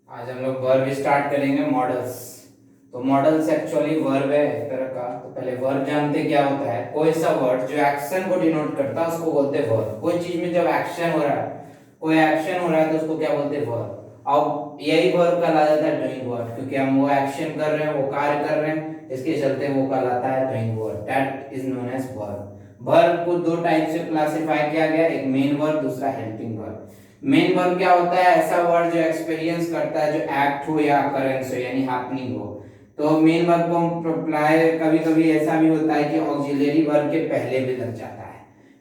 आज हम लोग वर्ब स्टार्ट करेंगे मॉडल्स। तो मॉडल्स एक्चुअली वर्ब है एक तरह का। तो पहले वर्ब जानते क्या होता है। कोई सा वर्ड जो एक्शन को डिनोट करता है उसको बोलते हैं वर्ब। कोई चीज में जब एक्शन हो रहा है, कोई एक्शन हो रहा है तो उसको क्या बोलते हैं वर्ब। अब यही वर्ब कहलाता है डूइंग वर्ब, क्योंकि हम वो एक्शन कर रहे हैं, वो कार्य कर रहे हैं, इसके चलते वो कहलाता है doing verb. That is known as verb. Verb को दो टाइप से क्लासिफाई किया गया, एक मेन वर्ब, दूसरा हेल्पिंग वर्ब। मेन वर्ब क्या होता है, ऐसा वर्ड जो एक्सपीरियंस करता है, जो एक्ट हो या अकरेंस हो यानी हैपनिंग हो। तो मेन वर्ब को हम अप्लाई, कभी कभी ऐसा भी होता है कि ऑक्सिलरी वर्ब के पहले भी लग जाता है।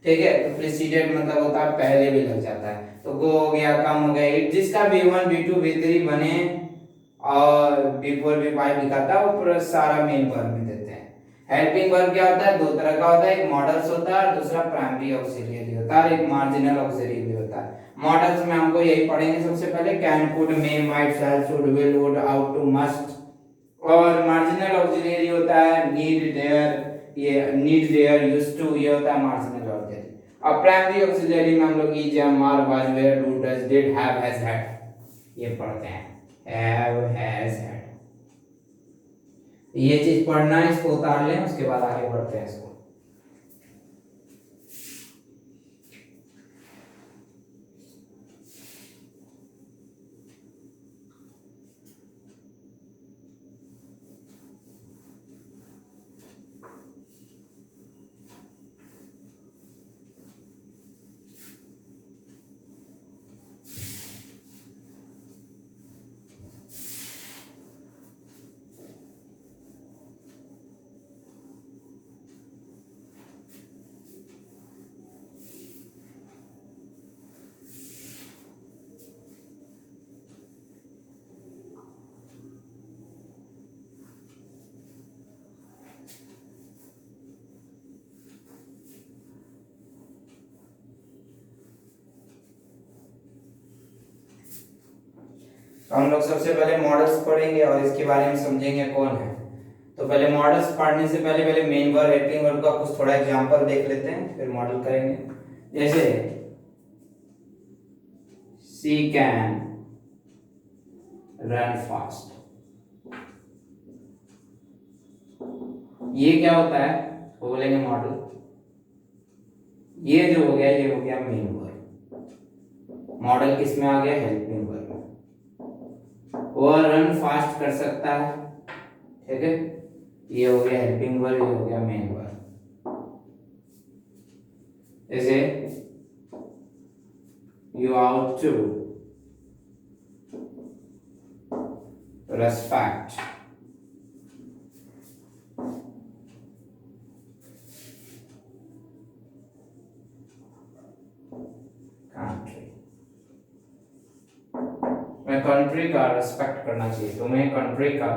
ठीक है, तो प्रीसीडेड मतलब होता है पहले भी लग जाता है। तो गो हो गया, कम हो गया, इट जिसका V1 V2 V3 बने और B4 B5 लिखा था वो पूरा सारा मेन वर्ब में देते हैं। हेल्पिंग वर्ब क्या होता है, दो तरह का होता है, एक मॉडल्स होता है और दूसरा प्राइमरी ऑक्सिलरी होता है और एक मार्जिनल ऑक्सिलरी होता है। मॉडल्स में हमको यही पढ़ेंगे सबसे पहले, can, could, may, might, shall, should, will, would, ought to, must. और मार्जिनल ऑक्सिलरी होता है नीड, देयर, ये नीड, देयर, यूज्ड टू, ये होता है मार्जिनल ऑक्सिलरी। अब प्राइमरी ऑक्सिलरी में हम लोग is, am, are, was, were, do, does, did, have, has, had ये पढ़ते हैं। हैव, हैज, हैड ये चीज पढ़ना है, इसको उतार लें, उसके बाद आगे बढ़ते हैं इसको। तो हम लोग सबसे पहले मॉडल्स पढ़ेंगे और इसके बारे में समझेंगे कौन है। तो पहले मॉडल्स पढ़ने से पहले पहले मेन वर्ब, हेल्पिंग वर्ब का कुछ थोड़ा एग्जांपल देख लेते हैं, फिर मॉडल करेंगे। जैसे सी कैन रन फास्ट, ये क्या होता है, वो बोलेंगे मॉडल। ये जो हो गया, ये हो गया मेन वर्ब। मॉडल किस में आ गया, हेल्पिंग वर्ब में। वो रन फास्ट कर सकता है, ठीक है, ये हो गया हेल्पिंग वर्ब, ये हो गया मेन वर्ब। जैसे you ought to respect country। मैं कंट्री का रिस्पेक्ट करना चाहिए, तुम्हें कंट्री का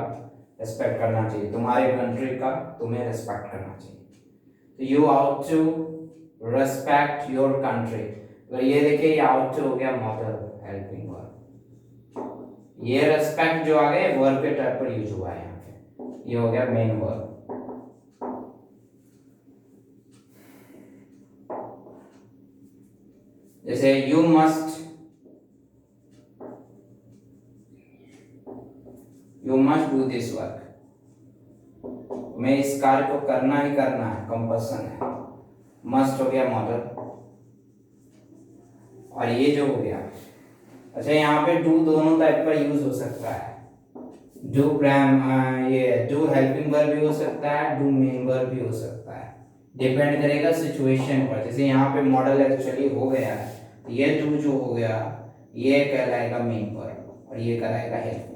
रिस्पेक्ट करना चाहिए, तुम्हारे कंट्री का तुम्हें रिस्पेक्ट करना चाहिए। तो you ought to respect your country. अगर ये देखिए, ये आउट टू हो गया मॉडल हेल्पिंग वर्ब। ये रिस्पेक्ट जो आ गए वर्ब के टाइप पर यूज हुआ है यहाँ पे, ये हो गया मेन वर्ब। जैसे you must do this work, मैं इस कार्य को करना ही करना है, कंपल्सन है। मस्ट हो गया मॉडल। और ये जो हो गया, अच्छा यहाँ पे डू दोनों टाइप का यूज हो सकता है। डू ये डू हेल्पिंग वर्ब भी हो सकता है, डू मेन वर्ब भी हो सकता है, डिपेंड करेगा सिचुएशन पर। जैसे यहाँ पे मॉडल एक्चुअली हो गया है, ये डू जो हो गया ये कहलाएगा मेन वर्ब और ये कहलाएगा हेल्पिंग वर्ब,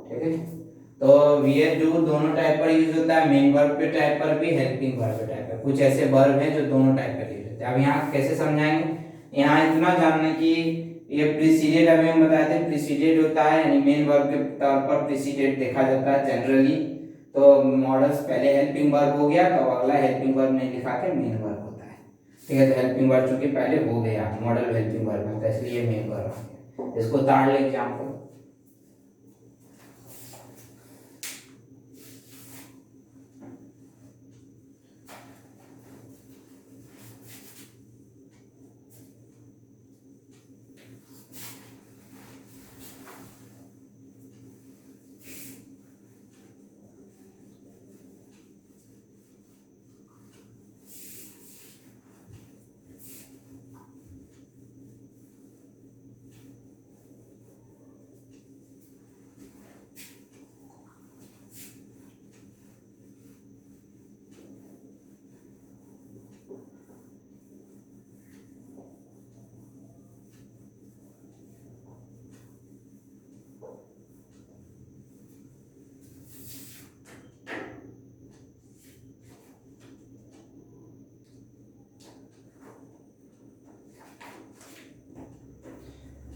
ठीक है। तो ये डू दोनों टाइप पर यूज होता है, मेन वर्ब के टाइप पर भी, हेल्पिंग वर्ब के टाइप पर। कुछ ऐसे वर्ब हैं जो दोनों टाइप पर यूज होते हैं। अब यहाँ कैसे समझाएंगे, यहाँ इतना जानना कि ये प्रीसीडेड, अभी हम बताए थे प्रीसीडेड होता है, यानी मेन वर्ब के तौर पर प्रीसीडेड देखा जाता है जनरली। तो मॉडल्स पहले हेल्पिंग वर्ब हो गया, तो अगला हेल्पिंग वर्ब नहीं लिखा के मेन वर्ब होता है, ठीक है। तो हेल्पिंग वर्ब चूंकि पहले हो गया, मॉडल हेल्पिंग वर्ब होता है, इसलिए मेन वर्ब आ गया। इसको ताड़ ले एग्जाम्पल।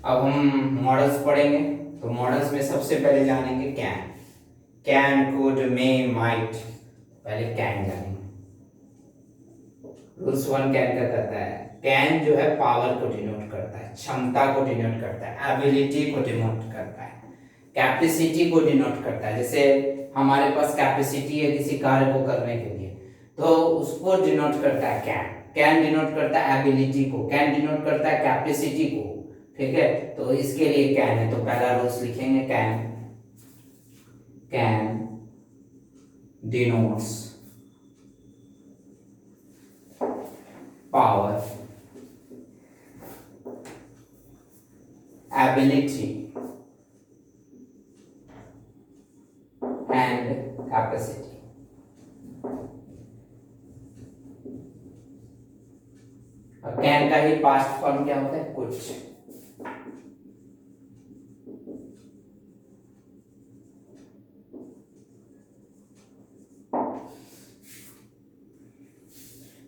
अब हम मॉडल्स पढ़ेंगे। तो मॉडल्स में सबसे पहले जानेंगे can. Can, could, may, might. पहले कैन जानेंगे। रूल्स वन कैन का कहता है, कैन जो है पावर को डिनोट करता है, क्षमता को डिनोट करता है, एबिलिटी को डिनोट करता है, कैपेसिटी को डिनोट करता है। जैसे हमारे पास कैपेसिटी है किसी कार्य को करने के लिए, तो उसको डिनोट करता है कैन। कैन डिनोट करता है एबिलिटी को, कैन डिनोट करता है कैपेसिटी को। ठीक है, तो इसके लिए कैन है। तो पहला रूल्स लिखेंगे can. Can denotes power, ability and capacity. और कैन का ही पास्ट फॉर्म क्या होता है, कुछ।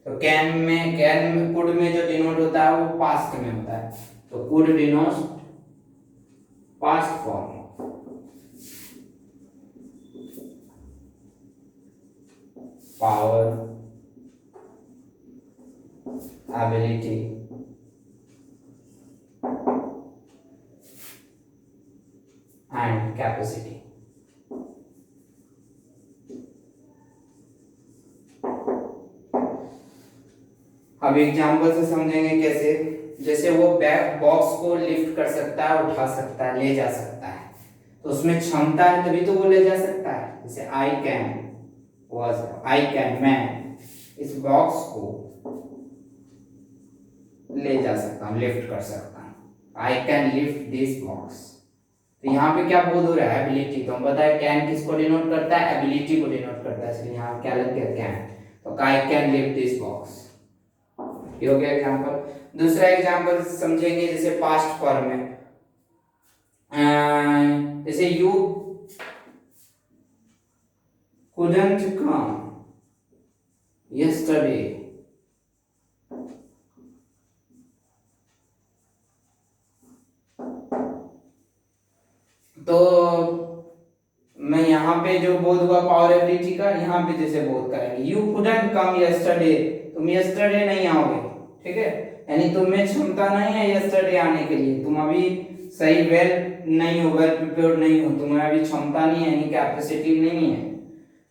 तो कैन में कुड में जो डिनोट होता है वो पास्ट में होता है। तो could denotes past form, power, ability and capacity. अब एग्जाम्पल से समझेंगे कैसे। जैसे वो बैग बॉक्स को लिफ्ट कर सकता है, उठा सकता है, ले जा सकता है, तो उसमें क्षमता है तभी तो वो ले जा सकता है। जैसे आई कैन, मैं इस बॉक्स को ले जा सकता हूँ, लिफ्ट कर सकता हूँ। I can lift this box. तो यहाँ पे क्या बोध हो रहा है, एबिलिटी। तो हम बताए कैन किसको डिनोट करता है, एबिलिटी को डिनोट करता है, इसलिए यहाँ क्या लग गया, कैन। तो I can lift this box, ये हो गया एग्जाम्पल। दूसरा एग्जाम्पल समझेंगे जैसे पास्ट फॉर्म में। जैसे यू couldn't come yesterday, तो मैं यहाँ पे जो बोध हुआ पावर एबिलिटी का, यहाँ पे जैसे बोध करेंगे यू couldn't come yesterday, तुम yesterday नहीं आओगे। ठीक है, यानी तुम में क्षमता नहीं है yesterday आने के लिए, तुम अभी सही वेल नहीं हो, वेल प्रिपेयर्ड नहीं हो, तुम्हें अभी क्षमता नहीं है, यानी कैपेसिटी नहीं है।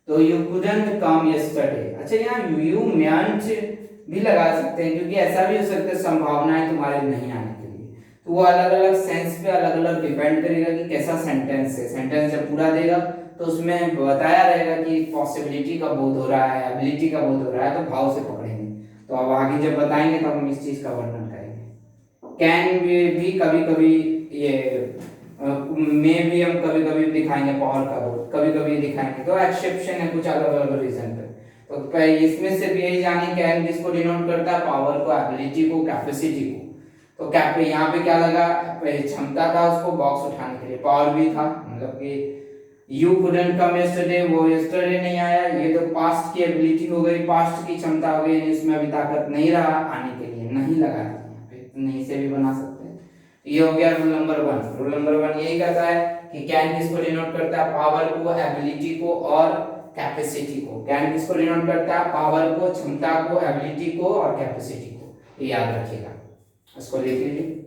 तो यू couldn't come yesterday। अच्छा, यहाँ यू meant भी लगा सकते हैं, क्योंकि ऐसा भी हो सकता है संभावना है तुम्हारे नहीं आने के लिए। तो वो अलग अलग सेंस पे अलग अलग डिपेंड करेगा कि कैसा सेंटेंस है। सेंटेंस जब पूरा देगा तो उसमें बताया रहेगा कि पॉसिबिलिटी का बोध हो रहा है, एबिलिटी का बोध हो रहा है, तो भाव से पकड़ेंगे। तो अब आगे जब बताएंगे तब हम इस चीज का वर्णन करेंगे। कैन भी कभी कभी ये में भी हम कभी कभी दिखाएंगे पावर का बोध, कभी कभी दिखाएंगे, तो एक्सेप्शन है कुछ अलग अलग रीजन पे। तो इसमें से भी यही जाने कैन किसको डिनोट करता है, पावर को, एबिलिटी को, कैपेसिटी को। तो कैप यहाँ पे क्या लगा, क्षमता था उसको बॉक्स उठाने के लिए, पावर भी था, मतलब कि यू couldn't come yesterday, वो yesterday नहीं आया, ये तो पास्ट की एबिलिटी हो गई, पास्ट की क्षमता हो गई, इसमें अभी ताकत नहीं रहा आने के लिए, नहीं लगा यहाँ पे, नहीं से भी बना सकते हैं। ये हो गया rule number one. Rule number one यही कहता है कि कैन किसको डिनोट करता है, पावर को, एबिलिटी को और कैपेसिटी को। कैन किसको डिनोट करता है, पावर को, क्षमता को, एबिलिटी को और कैपेसिटी को। ये याद रखिएगा, इसको लिख लीजिए।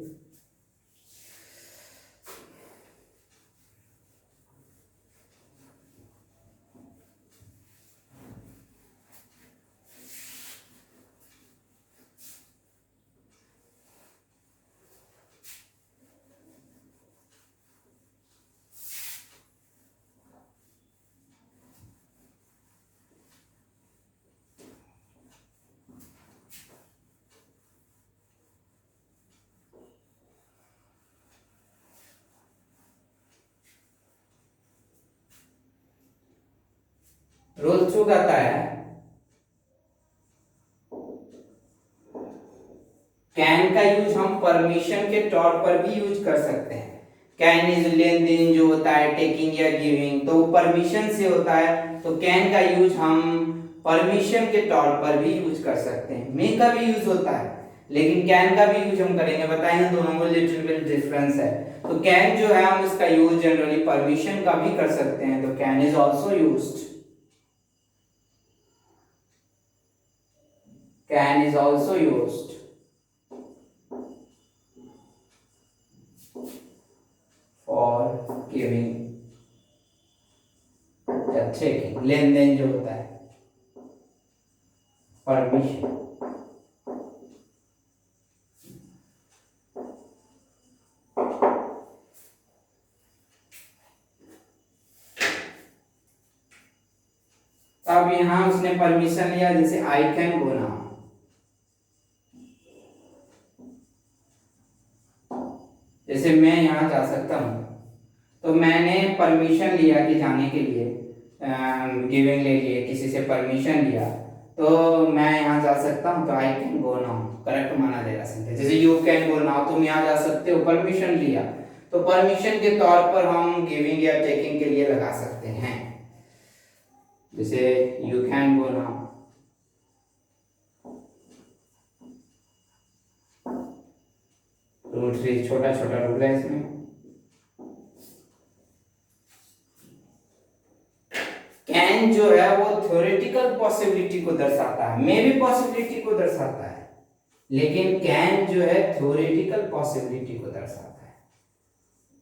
रूल टू कहता है कैन का यूज हम परमिशन के तौर पर भी यूज कर सकते हैं। कैन इज लेन देन जो होता है, टेकिंग या गिविंग, तो वो परमिशन से होता है। तो कैन का यूज हम परमिशन के तौर पर भी यूज कर सकते हैं। मे का भी यूज होता है, लेकिन कैन का भी यूज हम करेंगे, बताएंगे दोनों में लिटिल बिट डिफरेंस है। तो कैन जो है हम इसका यूज जनरली परमिशन का भी कर सकते हैं, तो can is also used, can is also used for giving या टेकिंग, लेन देन जो होता है, परमिशन। अब यहां उसने परमिशन लिया, जैसे आई कैन गो नाउ, जैसे मैं यहां जा सकता हूं, तो मैंने परमिशन लिया कि जाने के लिए, गिविंग ले लिए, किसी से परमिशन लिया, तो मैं यहाँ जा सकता हूँ, तो I can go now correct माना जाएगा सेंटेंस। जैसे यू कैन गो नाउ, तुम यहाँ जा सकते हो, परमिशन लिया, तो परमिशन के तौर पर हम गिविंग या टेकिंग के लिए लगा सकते हैं, जैसे you can go now. Rule 3 छोटा छोटा रूल है इसमें। कैन जो है वो थ्योरेटिकल पॉसिबिलिटी को दर्शाता है, मे भी पॉसिबिलिटी को दर्शाता है, लेकिन कैन जो है थ्योरेटिकल पॉसिबिलिटी को दर्शाता है।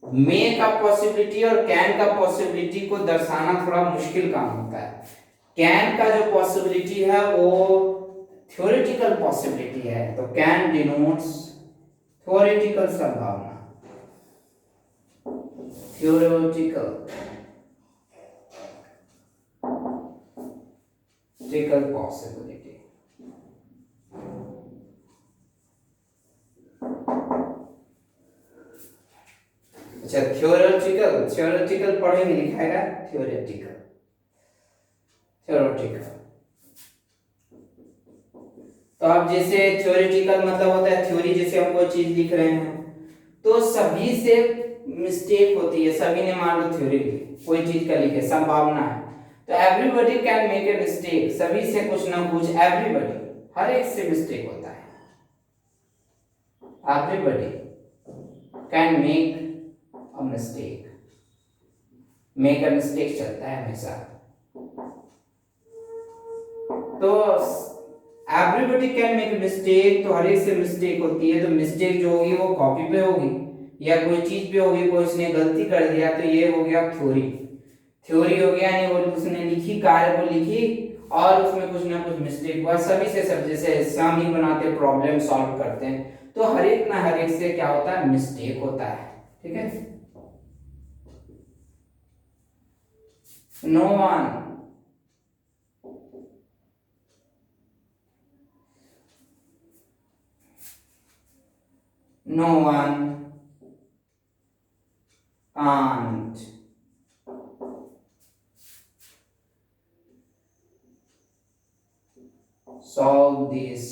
मे का पॉसिबिलिटी और कैन का पॉसिबिलिटी को दर्शाना थोड़ा मुश्किल काम होता है। कैन का जो पॉसिबिलिटी है वो थ्योरेटिकल पॉसिबिलिटी है, तो कैन डिनोट्स थ्योरेटिकल संभावना, थ्योरेटिकल पॉसिबिलिटी। अच्छा, थ्योरेटिकल पढ़ेंगे, लिखाएगा थ्योरेटिकल, तो अब जैसे थ्योरेटिकल मतलब होता है थ्योरी, जैसे हम कोई चीज लिख रहे हैं तो सभी से मिस्टेक होती है, सभी ने मान लो थ्योरी कोई चीज का लिखे, संभावना है, तो everybody can make a mistake, सभी से कुछ ना कुछ, एवरीबॉडी हर एक से मिस्टेक होता है, everybody can make a mistake, make a mistake चलता है हमेशा, तो एवरीबॉडी कैन मेक मिस्टेक, तो हर एक से मिस्टेक होती है, तो मिस्टेक जो होगी वो कॉपी पे होगी या कोई चीज पे होगी, कोई उसने गलती कर दिया, तो ये हो गया थ्योरी, थ्योरी हो गया, यानी वो उसने लिखी, कार्य को लिखी और उसमें कुछ ना कुछ मिस्टेक हुआ, सभी से सब, जैसे एग्जाम ही बनाते, प्रॉब्लम सॉल्व करते हैं, तो हर एक ना हर एक से क्या होता है, मिस्टेक होता है, ठीक है। No one no one can't solve this,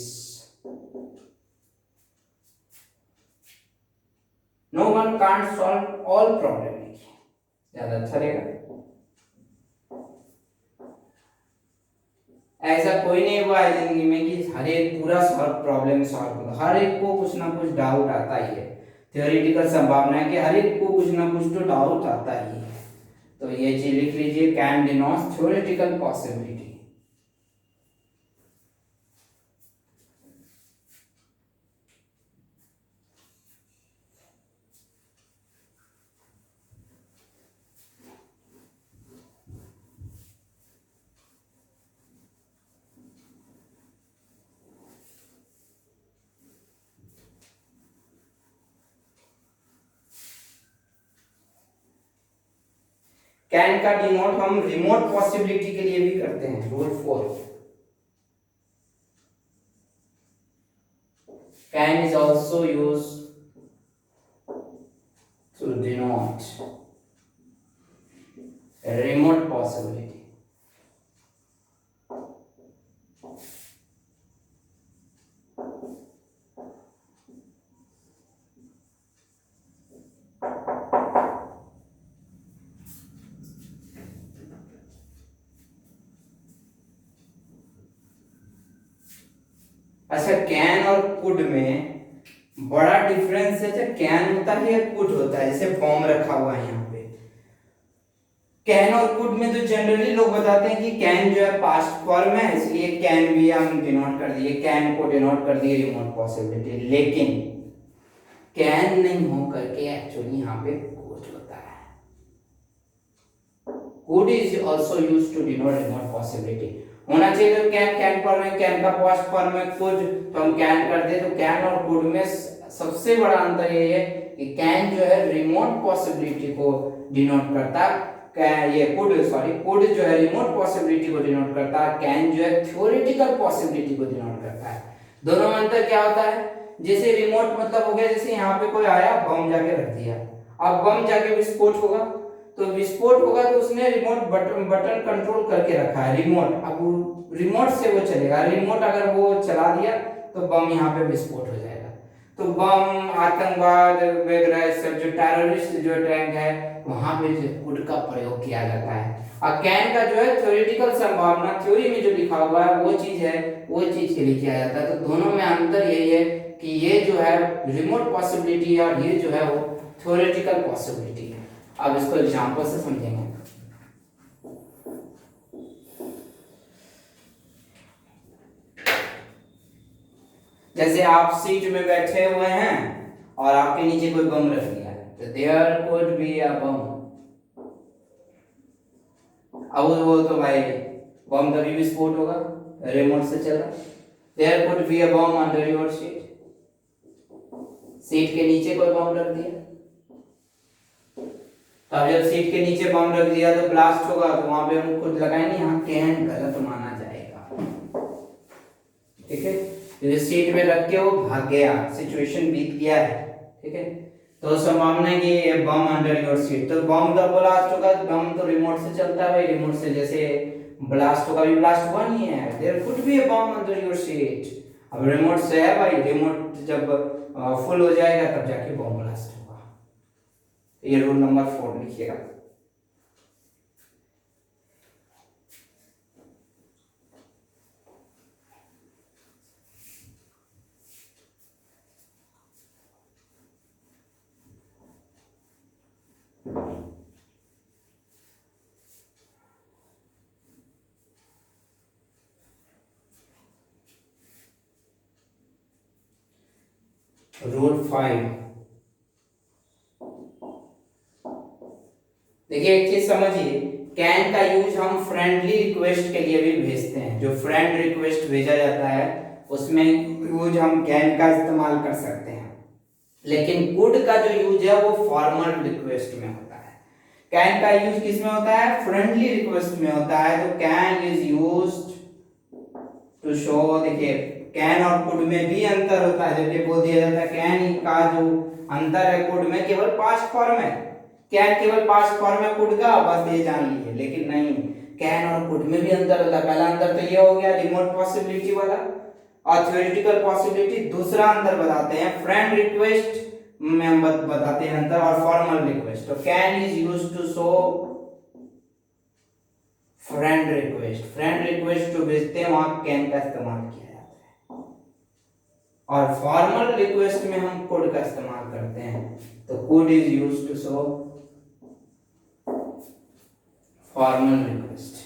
no one can't solve all problem, ज्यादा अच्छा रहेगा, ऐसा कोई नहीं हुआ है जिंदगी में कि हर एक पूरा प्रॉब्लम सॉल्व होगा, हर एक को कुछ ना कुछ डाउट आता ही है, थ्योरेटिकल संभावना है कि हर एक को कुछ ना कुछ तो डाउट आता ही है, तो ये चीज लिख लीजिए, can denotes theoretical possibility. Can का डिनोट हम रिमोट पॉसिबिलिटी के लिए भी करते हैं, rule 4, can is also used to denote a remote possibility. अच्छा, कैन और कुड में बड़ा डिफरेंस है। अच्छा, कैन होता है या कुड होता है? जैसे बॉम्ब रखा हुआ है यहाँ पे, कैन और कुड में तो जनरली लोग बताते हैं कि कैन जो है पास्ट फॉर्म है, इसलिए कैन भी हम डिनोट कर दिए, कैन को डिनोट कर दिए रिमोट पॉसिबिलिटी। लेकिन कैन नहीं हो करके एक्चुअली यहाँ पे कुड होता है। Could is also used to denote remote possibility. होना चाहिए तो कैन, कैन फॉर्म है, कैन का पास्ट फॉर्म है कुड, तो हम कैन कर दे। तो कैन और कुड में सबसे बड़ा अंतर ये है कि कैन जो है रिमोट पॉसिबिलिटी को डिनोट करता है, ये कुड जो है रिमोट पॉसिबिलिटी को डिनोट करता है, कैन जो है थ्योरेटिकल पॉसिबिलिटी को डिनोट करता है। दोनों में अंतर क्या होता है? जैसे रिमोट मतलब हो गया, जैसे यहाँ पे कोई आया बम जाके रख दिया, अब बम जाके विस्फोट होगा, तो विस्फोट होगा तो उसने रिमोट बटन कंट्रोल करके रखा है, रिमोट। अब रिमोट से वो चलेगा, रिमोट अगर वो चला दिया तो बम यहाँ पे विस्फोट हो जाएगा। तो बम, आतंकवाद वगैरह सब जो टेररिस्ट जो अटैक है, वहां पे कुड का प्रयोग किया जाता है। और कैन का जो है थ्योरेटिकल संभावना, थ्योरी में जो लिखा हुआ है वो चीज है, वो चीज के लिए किया जाता है। तो दोनों में अंतर यही है कि ये जो है रिमोट पॉसिबिलिटी है और ये जो है वो थ्योरेटिकल पॉसिबिलिटी है। अब इसको एग्जांपल से समझेंगे। जैसे आप सीट में बैठे हुए हैं और आपके नीचे कोई बम रख दिया है, तो देयर कुड बी अ बम। अब वो तो भाई बम तभी विस्फोट होगा, रिमोट से चला। There could be a bomb under your seat, seat के नीचे कोई बम रख दिया, तब जब सीट के नीचे बम रख दिया तो ब्लास्ट होगा, तो वहां पे हम खुद लगाएंगे, यहाँ कैन गलत माना जाएगा। ठीक है, तो सीट में रख के वो भाग गया, सिचुएशन बीत गया है। ठीक है, तो संभावना है कि ये बम अंडर योर सीट, तो बम जब ब्लास्ट होगा, बम तो रिमोट से चलता है भाई, रिमोट से जैसे ब्लास्ट होगा, भी ब्लास्ट हुआ नहीं है, there could be a bomb under your seat. अब रिमोट से है भाई, रिमोट जब फुल हो जाएगा तब जाके बम ब्लास्ट होगा। ये रूल नंबर 4 लिखिएगा। रूल 5, देखिए एक चीज समझिए, कैन का यूज हम फ्रेंडली रिक्वेस्ट के लिए भी भेजते हैं। जो फ्रेंड रिक्वेस्ट भेजा जाता है उसमें यूज हम कैन का इस्तेमाल कर सकते हैं। लेकिन कुड का जो यूज है वो फॉर्मल रिक्वेस्ट में होता है। कैन का यूज किस में होता है? फ्रेंडली रिक्वेस्ट में होता है। तो can is used to show, देखिए कैन और कुड में भी अंतर होता है। जब ये बोल दिया जाता है कैन का जो अंतर है कुड में केवल पास्ट फॉर्म है, कैन केवल पास्ट फॉर्म है कुड का, बस ये जान लीजिए। लेकिन नहीं, कैन और कुड में भी अंतर होता है। पहला अंतर तो ये हो गया रिमोट पॉसिबिलिटी वाला और थ्योरेटिकल पॉसिबिलिटी। दूसरा अंतर बताते हैं फ्रेंड रिक्वेस्ट में हम बताते हैं अंतर, और फॉर्मल रिक्वेस्ट। तो can is used to show friend request, friend request जो भेजते हैं वहां कैन का इस्तेमाल किया जाता है, और फॉर्मल रिक्वेस्ट में हम कोड का इस्तेमाल करते हैं। तो could is used to show formal request.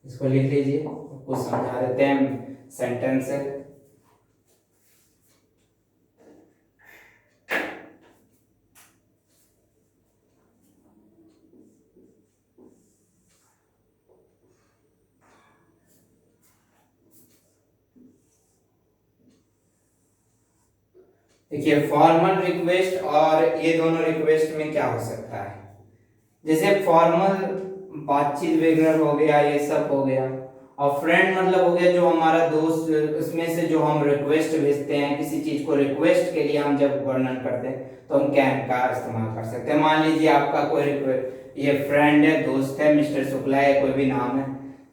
इसको लिख लीजिए, कुछ समझा देते हैं सेंटेंस से। देखिए फॉर्मल रिक्वेस्ट और ये दोनों रिक्वेस्ट में क्या हो सकता है? जैसे फॉर्मल बातचीत वगैरह हो गया, ये सब हो गया, और फ्रेंड मतलब हो गया जो हमारा दोस्त, उसमें से जो हम रिक्वेस्ट भेजते हैं किसी चीज को, रिक्वेस्ट के लिए हम जब वर्णन करते हैं तो हम कैन का इस्तेमाल कर सकते हैं। मान लीजिए आपका कोई ये फ्रेंड है, दोस्त है, मिस्टर शुक्ला है, कोई भी नाम है,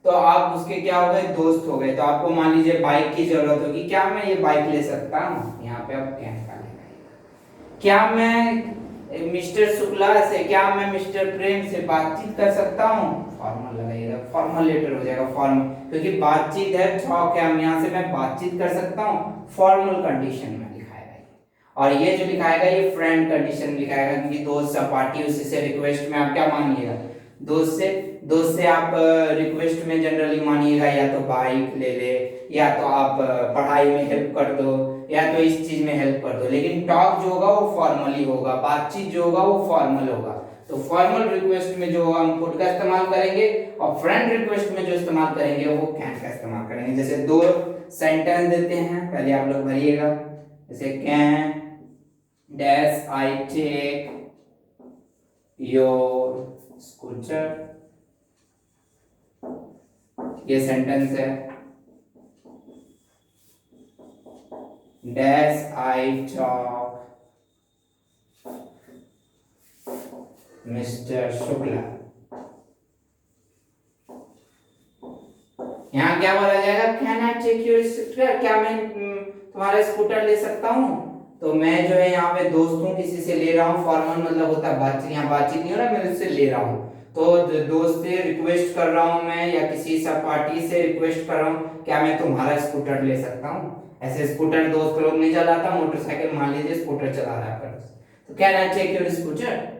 तो आप उसके क्या हो गए, दोस्त हो गए। तो आपको मान लीजिए बाइक की जरूरत होगी, क्या मैं ये बाइक ले सकता हूँ, यहाँ पे आप कैन का लेगा। क्या मैं मिस्टर शुक्ला से, क्या मैं मिस्टर प्रेम से बातचीत कर सकता हूँ, फॉर्मल लगाइएगा, फॉर्मल लेटर हो जाएगा फॉर्मल, क्योंकि बातचीत है टॉक है, हम यहाँ से मैं बातचीत कर सकता हूँ, फॉर्मल कंडीशन में लिखाएगा ये। और ये जो लिखाएगा ये फ्रेंड कंडीशन में लिखाएगा, क्योंकि दोस्त सपाटी उसी से रिक्वेस्ट में आप क्या मानिएगा, दोस्त से आप रिक्वेस्ट में जनरली मानिएगा या तो बाइक ले ले, या तो आप पढ़ाई में हेल्प कर दो, या तो इस चीज में हेल्प कर दो। लेकिन टॉक जो होगा वो फॉर्मली होगा, बातचीत जो होगा वो फॉर्मल होगा। तो फॉर्मल रिक्वेस्ट में जो हम कुड का इस्तेमाल करेंगे, और फ्रेंड रिक्वेस्ट में जो इस्तेमाल करेंगे वो कैन का इस्तेमाल करेंगे। जैसे दो सेंटेंस देते हैं, पहले आप लोग भरिएगा। जैसे can dash I take your scooter, ये सेंटेंस है। Dash I talk mister Shukla, यहाँ क्या बोला जाएगा, can I take your scooter, क्या मैं तुम्हारा स्कूटर ले सकता हूँ। तो मैं जो है यहाँ पे दोस्तों किसी से ले रहा हूँ, फॉर्मल मतलब होता है बातचीत, यहाँ बातचीत नहीं हो रहा, मैं उससे ले रहा हूँ। तो दोस्त से रिक्वेस्ट कर रहा हूँ मैं, या किसी सब पार्टी से रिक्वेस्ट कर रहा हूँ, क्या मैं तुम्हारा स्कूटर ले सकता हूँ। ऐसे स्कूटर दोस्त लोग नहीं चलाता, मोटरसाइकिल मान लीजिए स्कूटर चला रहा है, तो can I take your scooter.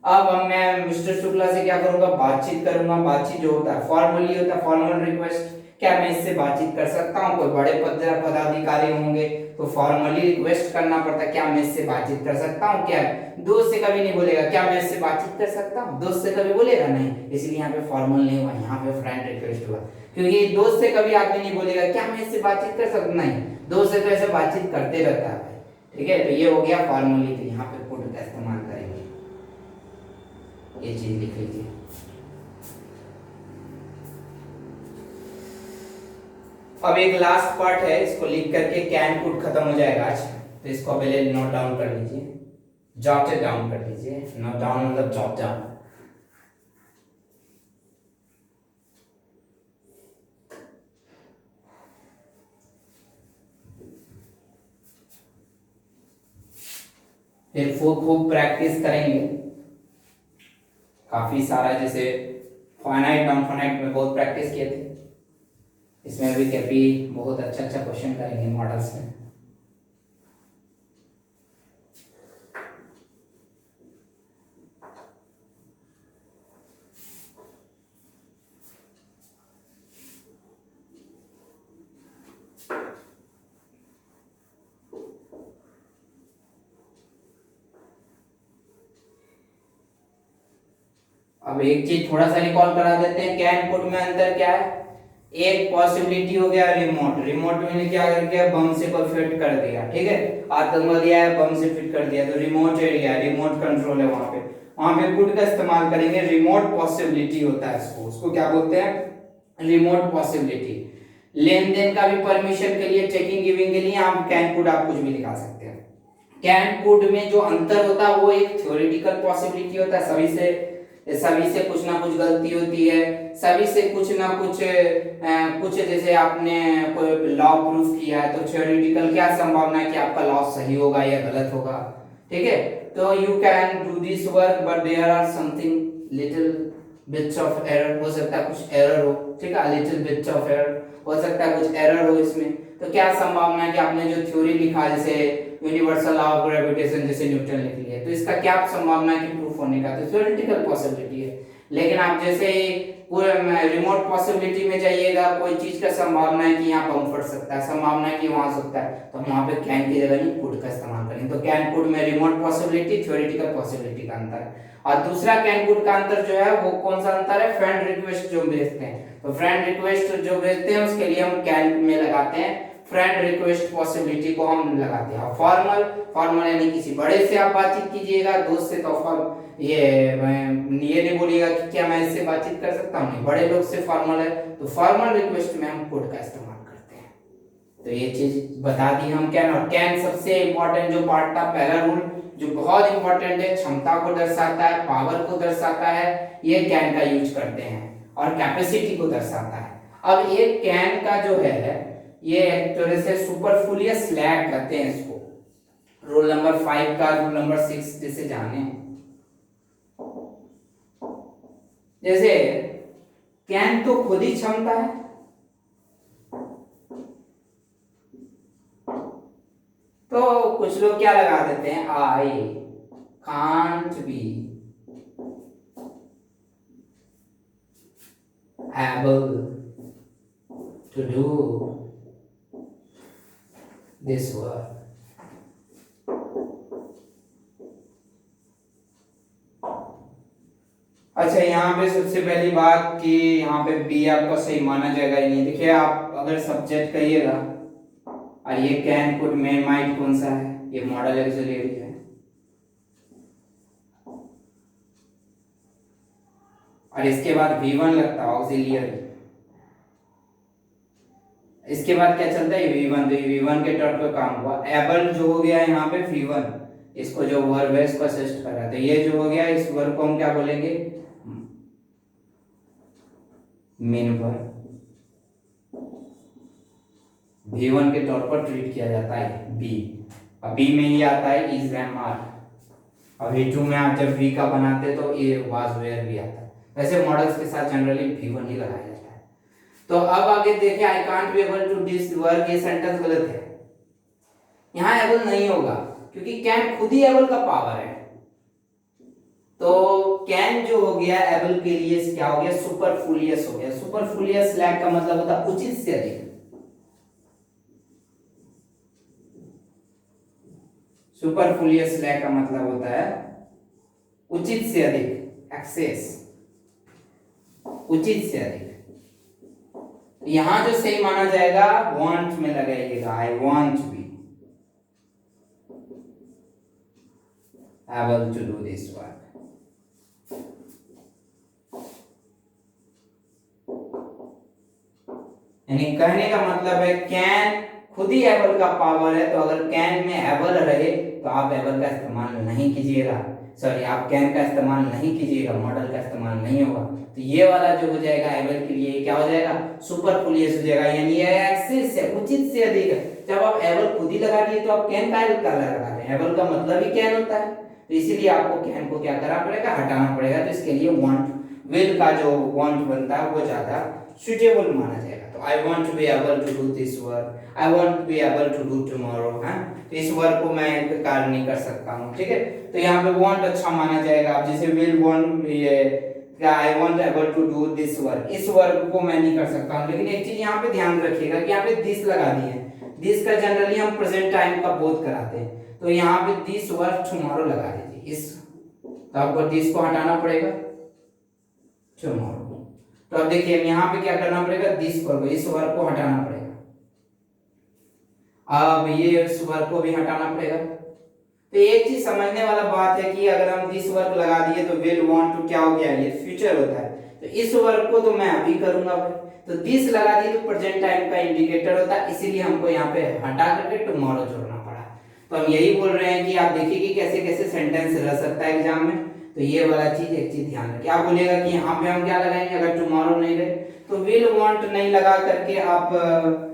अब मैं मिस्टर शुक्ला से क्या करूंगा, बातचीत करूंगा। बातचीत जो होता है फॉर्मली होता है, फॉर्मल रिक्वेस्ट, क्या मैं इससे बातचीत कर सकता हूँ। कोई बड़े पदाधिकारी होंगे तो फॉर्मली रिक्वेस्ट करना पड़ता है, क्या मैं इससे बातचीत कर सकता हूँ। क्या दोस्त से कभी नहीं बोलेगा क्या मैं इससे बातचीत कर सकता हूँ, दोस्त से कभी बोलेगा नहीं, इसलिए यहाँ पे फॉर्मल नहीं हुआ, यहाँ पे फ्रेंड रिक्वेस्ट हुआ। क्योंकि दोस्त से कभी आदमी नहीं बोलेगा क्या मैं इससे बातचीत कर सकता, नहीं, दोस्त से तो ऐसे बातचीत करते रहता है। ठीक है, तो ये हो गया फॉर्मली, तो यहाँ पे कुड का इस्तेमाल करेंगे, ये चीज लिख लीजिए। अब एक लास्ट पार्ट है, इसको लिख करके कैन कुड खत्म हो जाएगा आज। तो इसको पहले नोट डाउन कर लीजिए, जॉटेड डाउन कर लीजिए। नोट डाउन मतलब जॉट डाउन। फिर खूब प्रैक्टिस करेंगे, काफी सारा, जैसे फाइनाइट नॉन फाइनाइट में बहुत प्रैक्टिस किए थे, इसमें भी काफी बहुत अच्छा अच्छा क्वेश्चन करेंगे मॉडल्स में। अब एक चीज थोड़ा सा रिकॉल करा देते हैं, कैन कुड में अंतर क्या है। एक पॉसिबिलिटी हो गया रिमोट, रिमोट में क्या कर दिया, बम से कोई फिट कर दिया, ठीक है, आतंकवादी है बम से फिट कर दिया, तो रिमोट एरिया, रिमोट कंट्रोल है, वहां पे कुड का इस्तेमाल करेंगे। रिमोट पॉसिबिलिटी होता है उसको क्या बोलते हैं, रिमोट पॉसिबिलिटी। लेन देन का भी परमिशन के लिए, चेकिंग गिविंग के लिए आप कैन कुड आप कुछ भी लिखा सकते हैं। कैन कुड में जो अंतर होता है वो एक थ्योरेटिकल पॉसिबिलिटी होता है, सभी से कुछ ना कुछ गलती होती है, सभी से कुछ ना कुछ जैसे आपने कोई लॉ प्रूफ किया है तो थ्योरेटिकल क्या संभावना है कि आपका लॉ सही होगा या गलत होगा, ठीक है। तो you can do this work but there are something little bits of error, हो सकता है कुछ एरर हो, ठीक है, लिटिल बिट्स ऑफ एरर, हो सकता है कुछ एरर हो इसमें। तो क्या संभावना है कि आपने जो थ्योरी लिखा जैसे यूनिवर्सल लॉ ऑफ ग्रेविटेशन जैसे न्यूटन लिख लिया, तो इसका क्या संभावना है कि प्रूफ होने का, तो थ्योरेटिकल पॉसिबिलिटी है। लेकिन आप जैसे रिमोट पॉसिबिलिटी में जाइएगा, कोई चीज का संभावना है कि यहाँ बम फट सकता है, संभावना है कि वहां सकता है, तो हम वहां पे कैन की जगह नहीं कुड का इस्तेमाल करेंगे। तो कैन कुड में रिमोट पॉसिबिलिटी थ्योरेटिकल पॉसिबिलिटी का अंतर है। और दूसरा कैन कुड का अंतर जो है वो कौन सा अंतर है, फ्रेंड रिक्वेस्ट जो भेजते हैं, तो फ्रेंड रिक्वेस्ट जो भेजते हैं उसके लिए हम कैन में लगाते हैं, फ्रेंड रिक्वेस्ट पॉसिबिलिटी को हम लगाते हैं। फॉर्मल यानी किसी बड़े से आप बातचीत कीजिएगा, दोस्त से तो ये नहीं बोलिएगा कि क्या मैं इससे बातचीत कर सकता हूँ, नहीं, बड़े लोग से फॉर्मल है तो फॉर्मल रिक्वेस्ट में हम कोड का इस्तेमाल करते हैं। तो ये चीज बता दी हम कैन। और कैन सबसे इंपॉर्टेंट जो पार्ट था, पहला रूल जो बहुत इंपॉर्टेंट है, क्षमता को दर्शाता है, पावर को दर्शाता है, ये कैन का यूज करते हैं और कैपेसिटी को दर्शाता है। अब ये कैन का जो है ये एक तरह से सुपरफ्लूयस स्लैग कहते हैं इसको। रोल नंबर 5 का रोल नंबर 6 जैसे जाने, जैसे कैन तो खुद ही क्षमता है, तो कुछ लोग क्या लगा देते हैं, I can't be able to do this work. अच्छा, यहाँ पे सबसे पहली बात कि यहाँ पे बी आपका सही माना जाएगा ही नहीं। देखिए आप अगर सब्जेक्ट कहिएगा और ये कैन कुड मे माइट कौन सा है, ये मॉडल ऑक्सिलरी है, और इसके बाद V1 लगता है ऑक्सिलियरी। इसके बाद क्या चलता है V1, तो V1 के टर्म पे काम हुआ। एबल जो हो गया यहाँ पे V1, इसको जो वर्ब है इसको असिस्ट कर रहा है, तो ये जो हो गया इस वर्ब को हम क्या बोलेंगे, मेन वर्ब। V1 के तौर पर ट्रीट किया जाता है बी। अब बी में ही आता है इज एम आर, और V2 में आप जब V का बनाते तो ये वाज वेयर भी आता है। वैसे मॉडल्स के साथ जनरली V1 ही लगाया जाता है। तो अब आगे देखिए, I can't be able to this work, ये सेंटेंस गलत है, यहाँ एबल नहीं होगा क्योंकि कैन खुद ही एबल का पावर है। तो कैन जो हो गया एबल के लिए क्या हो गया, सुपरफ्लूयस हो गया। सुपरफ्लूयस लैग का मतलब होता है उचित से अधिक। सुपरफ्लूयस लैग का मतलब होता है उचित से अधिक, एक्सेस, उचित से अधिक। यहां जो सही माना जाएगा वांट में लगाइएगा, I want be able to do this work। यानी कहने का मतलब है कैन खुद ही एबल का पावर है, तो अगर कैन में एबल रहे तो आप एबल का इस्तेमाल नहीं कीजिएगा, सॉरी आप कैन का इस्तेमाल नहीं कीजिएगा, मॉडल का इस्तेमाल नहीं होगा। तो ये वाला जो हो जाएगा एबल के लिए क्या हो जाएगा, सुपरफ्लूयस हो जाएगा, यानी ये एक्सेस से, उचित से अधिक है। जब आप एबल खुद ही लगा दिए तो आप कैन का लगा रहे हैं, एबल का मतलब ही कैन होता है, तो इसीलिए आपको कैन को क्या करना पड़ेगा, हटाना पड़ेगा। तो इसके लिए वांट, विल का जो वांट बनता है वो ज्यादा सुटेबल माना जाएगा। तो I want to be able to do this work, I want to be able to do tomorrow, है तो इस वर्क को मैं कार्य नहीं कर सकता हूँ, ठीक है। तो यहाँ पे वांट अच्छा माना जाएगा। आप जैसे विल वांट, ये I want able to do this work, इस वर्क को मैं नहीं कर सकता हूँ। लेकिन एक चीज यहाँ पे ध्यान रखिएगा कि यहाँ पे दिस लगा दिए, दिस का जनरली हम प्रेजेंट टाइम का बोध कराते हैं, तो यहाँ पे दिस वर्क टुमारो लगा दीजिए इस, तो आपको दिस को हटाना पड़ेगा, टुमारो। तो अब देखिए यहाँ पे क्या करना पड़ेगा, दिस वर्क, इस वर्क को हटाना पड़ेगा। अब ये इस वर्क को भी हटाना पड़ेगा। तो एक चीज समझने वाला बात है कि अगर हम दिस वर्क लगा दिए तो विल वांट टू क्या हो गया, ये फ्यूचर होता है, तो इस वर्क को तो मैं अभी करूंगा भाई, तो दिस लगा दिए तो प्रेजेंट टाइम का इंडिकेटर होता है, इसीलिए हमको यहाँ पे हटा करके टुमारो जोड़ना पड़ा। तो हम यही बोल रहे हैं कि आप देखिए कि कैसे कैसे सेंटेंस रह सकता है एग्जाम में। तो ये वाला चीज, एक चीज ध्यान रखिए। आप बोलेगा कि यहाँ पे हम क्या लगाएंगे, अगर टुमारो नहीं रहे तो विल वांट नहीं लगा करके आप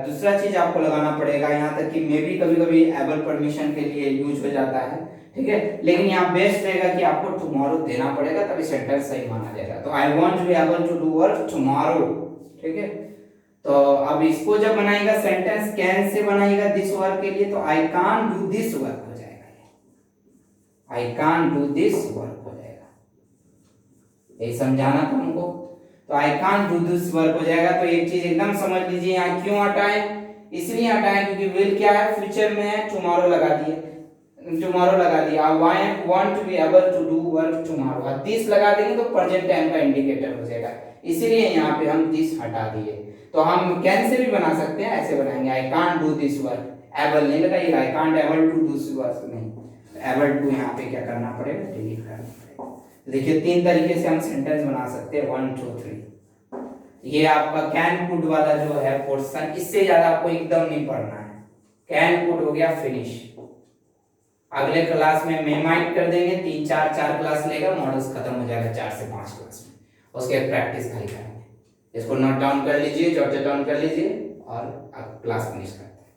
दूसरा चीज आपको लगाना पड़ेगा। यहाँ तक कि मे भी कभी कभी एबल परमिशन के लिए यूज हो जाता है, ठीक है, लेकिन यहाँ बेस्ट रहेगा कि आपको टुमारो देना पड़ेगा, तभी सेंटेंस सही माना जाएगा। तो I want to be able to do work tomorrow, ठीक है। तो अब इसको जब बनाएगा सेंटेंस कैन से बनाएगा दिस वर्क के लिए, तो आई कांट डू दिस वर्क हो जाएगा, आई कांट डू दिस वर्क हो जाएगा। यही समझाना था हमको। तो आई कांट डू दिस वर्क हो जाएगा। तो एक चीज एकदम समझ लीजिए, यहाँ क्यों हटाएं, इसलिए हटाएं क्योंकि विल क्या है, फ्यूचर में है, टुमारो लगा दिए, टुमारो लगा दिया। I want to be able to do work tomorrow, this लगा देंगे तो प्रेजेंट टाइम का इंडिकेटर हो जाएगा, इसीलिए यहाँ पे हम दिस हटा दिए। तो हम कैन से भी बना सकते हैं, ऐसे बनाएंगे, I can't do this work, able नहीं लगाइएगा, I can't able to do this work नहीं, एबल टू यहाँ पे क्या करना पड़ेगा, डिलीट करना पड़ेगा। देखिए 3 तरीके से हम सेंटेंस बना सकते हैं, 1 2 3। ये आपका कैन कुड वाला जो है पोर्शन, इससे ज्यादा आपको एकदम नहीं पढ़ना है। कैन कुड हो गया फिनिश, अगले क्लास में मेमाइट कर देंगे, 3 4 क्लास लेगा, मॉडल्स खत्म हो जाएगा 4 से 5 क्लास में। उसके बाद प्रैक्टिस खाली करेंगे। इसको नोट डाउन कर लीजिए, जॉट डाउन कर लीजिए और अब क्लास फिनिश करते हैं।